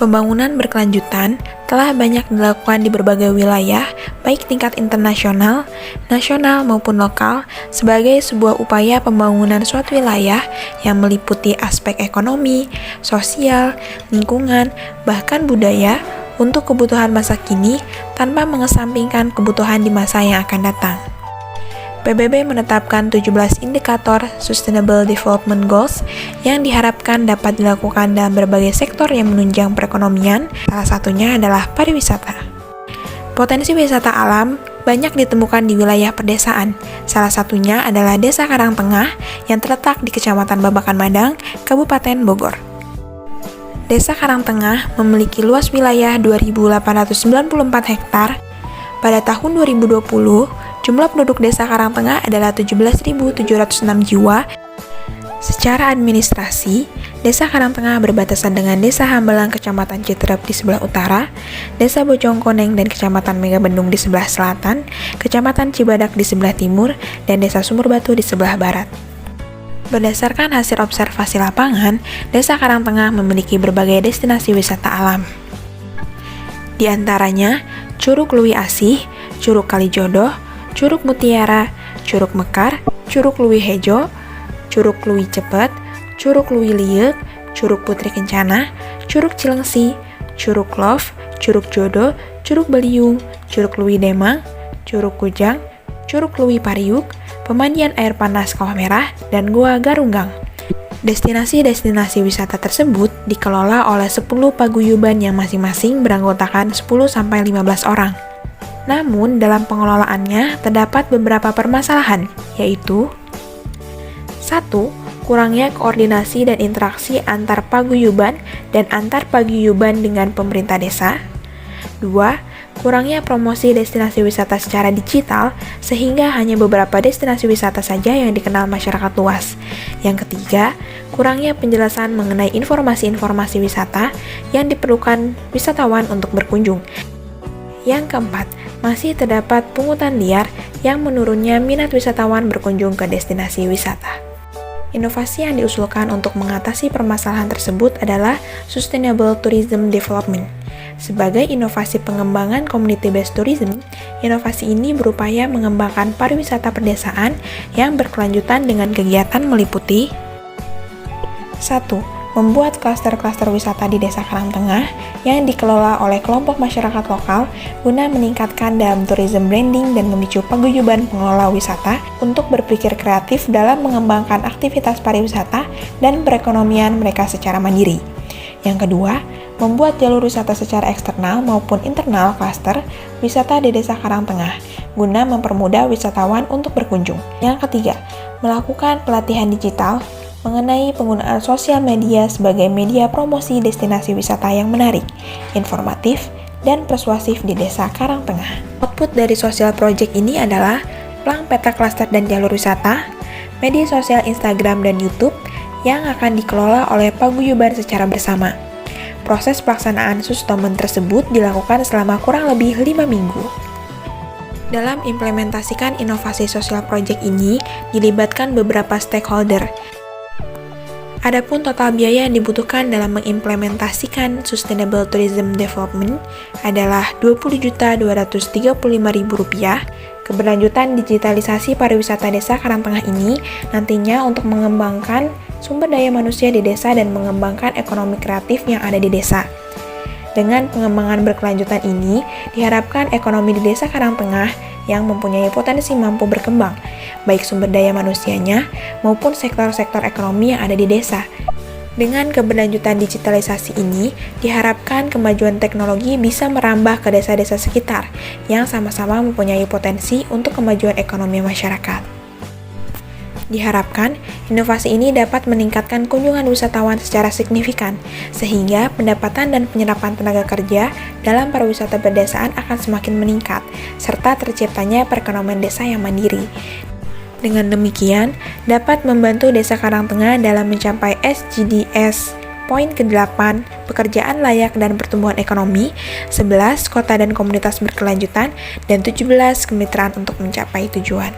Pembangunan berkelanjutan telah banyak dilakukan di berbagai wilayah, baik tingkat internasional, nasional maupun lokal, sebagai sebuah upaya pembangunan suatu wilayah yang meliputi aspek ekonomi, sosial, lingkungan, bahkan budaya untuk kebutuhan masa kini tanpa mengesampingkan kebutuhan di masa yang akan datang. PBB menetapkan 17 indikator Sustainable Development Goals yang diharapkan dapat dilakukan dalam berbagai sektor yang menunjang perekonomian, salah satunya adalah pariwisata. Potensi wisata alam banyak ditemukan di wilayah pedesaan, salah satunya adalah Desa Karangtengah yang terletak di Kecamatan Babakan Madang, Kabupaten Bogor. Desa Karangtengah memiliki luas wilayah 2.894 hektar. Pada tahun 2020, jumlah penduduk Desa Karangtengah adalah 17.706 jiwa. Secara administrasi, Desa Karangtengah berbatasan dengan Desa Hambalang Kecamatan Citerep di sebelah utara, Desa Bojongkoneng dan Kecamatan Megabendung di sebelah selatan, Kecamatan Cibadak di sebelah timur, dan Desa Sumberbatu di sebelah barat. Berdasarkan hasil observasi lapangan, Desa Karangtengah memiliki berbagai destinasi wisata alam. Di antaranya, Curug Luwi Asih, Curug Kalijodo, Curug Mutiara, Curug Mekar, Curug Luwi Hejo, Curug Luwi Cepet, Curug Luwi Liek, Curug Putri Kencana, Curug Cilengsi, Curug Love, Curug Jodo, Curug Beliung, Curug Luwi Demang, Curug Kujang, Curug Luwi Pariuk, Pemandian Air Panas Kawah Merah, dan Gua Garunggang. Destinasi-destinasi wisata tersebut dikelola oleh 10 paguyuban yang masing-masing beranggotakan 10-15 orang. Namun, dalam pengelolaannya terdapat beberapa permasalahan, yaitu 1. Kurangnya koordinasi dan interaksi antar paguyuban dan antar paguyuban dengan pemerintah desa. 2. Kurangnya promosi destinasi wisata secara digital, sehingga hanya beberapa destinasi wisata saja yang dikenal masyarakat luas. Yang ketiga, kurangnya penjelasan mengenai informasi-informasi wisata yang diperlukan wisatawan untuk berkunjung. Yang keempat, masih terdapat pungutan liar yang menurunnya minat wisatawan berkunjung ke destinasi wisata. Inovasi yang diusulkan untuk mengatasi permasalahan tersebut adalah Sustainable Tourism Development. Sebagai inovasi pengembangan community-based tourism, inovasi ini berupaya mengembangkan pariwisata pedesaan yang berkelanjutan dengan kegiatan meliputi 1. Membuat klaster-klaster wisata di Desa Karangtengah yang dikelola oleh kelompok masyarakat lokal guna meningkatkan dalam tourism branding dan memicu paguyuban pengelola wisata untuk berpikir kreatif dalam mengembangkan aktivitas pariwisata dan perekonomian mereka secara mandiri. Yang kedua, membuat jalur wisata secara eksternal maupun internal klaster wisata di Desa Karangtengah guna mempermudah wisatawan untuk berkunjung. Yang ketiga, melakukan pelatihan digital mengenai penggunaan sosial media sebagai media promosi destinasi wisata yang menarik, informatif, dan persuasif di Desa Karangtengah. Output dari sosial project ini adalah plang peta klaster dan jalur wisata, media sosial Instagram dan YouTube yang akan dikelola oleh paguyuban secara bersama. Proses pelaksanaan Sustomen tersebut dilakukan selama kurang lebih 5 minggu. Dalam implementasikan inovasi sosial project ini, dilibatkan beberapa stakeholder. Adapun total biaya yang dibutuhkan dalam mengimplementasikan Sustainable Tourism Development adalah Rp20.235.000. Keberlanjutan digitalisasi pariwisata Desa Karangtengah ini nantinya untuk mengembangkan sumber daya manusia di desa dan mengembangkan ekonomi kreatif yang ada di desa. Dengan pengembangan berkelanjutan ini, diharapkan ekonomi di Desa Karangtengah yang mempunyai potensi mampu berkembang, baik sumber daya manusianya maupun sektor-sektor ekonomi yang ada di desa. Dengan keberlanjutan digitalisasi ini, diharapkan kemajuan teknologi bisa merambah ke desa-desa sekitar yang sama-sama mempunyai potensi untuk kemajuan ekonomi masyarakat. Diharapkan, inovasi ini dapat meningkatkan kunjungan wisatawan secara signifikan, sehingga pendapatan dan penyerapan tenaga kerja dalam pariwisata pedesaan akan semakin meningkat, serta terciptanya perekonomian desa yang mandiri. Dengan demikian, dapat membantu Desa Karangtengah dalam mencapai SDGs Poin ke-8, pekerjaan layak dan pertumbuhan ekonomi, 11, kota dan komunitas berkelanjutan, dan 17, kemitraan untuk mencapai tujuan.